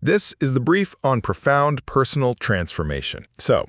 This is the brief on profound personal transformation. So,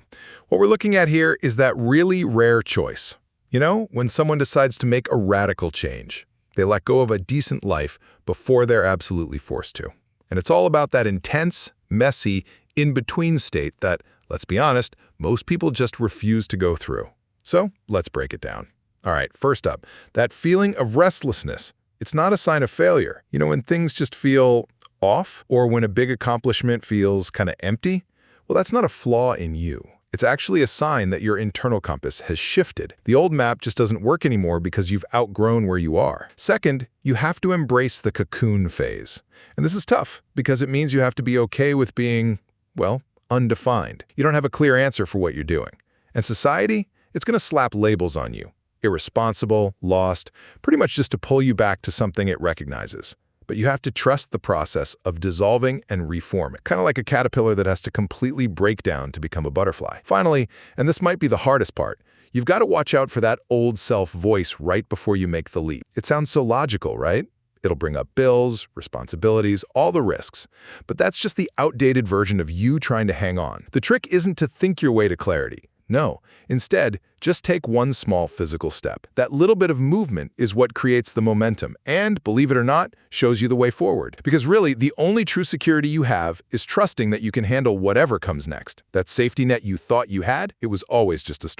what we're looking at here is that really rare choice. You know, when someone decides to make a radical change. They let go of a decent life before they're absolutely forced to. And it's all about that intense, messy, in-between state that, let's be honest, most people just refuse to go through. So, let's break it down. All right, first up, that feeling of restlessness. It's not a sign of failure. You know, when things just feel off, or when a big accomplishment feels kind of empty, well, that's not a flaw in you. It's actually a sign that your internal compass has shifted. The old map just doesn't work anymore because you've outgrown where you are. Second, you have to embrace the cocoon phase. And this is tough because it means you have to be okay with being, well, undefined. You don't have a clear answer for what you're doing. And society, it's going to slap labels on you. Irresponsible, lost, pretty much just to pull you back to something it recognizes. But you have to trust the process of dissolving and reforming, kind of like a caterpillar that has to completely break down to become a butterfly. Finally, and this might be the hardest part, you've got to watch out for that old self voice right before you make the leap. It sounds so logical, right? It'll bring up bills, responsibilities, all the risks. But that's just the outdated version of you trying to hang on. The trick isn't to think your way to clarity. No, instead, just take one small physical step. That little bit of movement is what creates the momentum and, believe it or not, shows you the way forward. Because really, the only true security you have is trusting that you can handle whatever comes next. That safety net you thought you had, it was always just a story.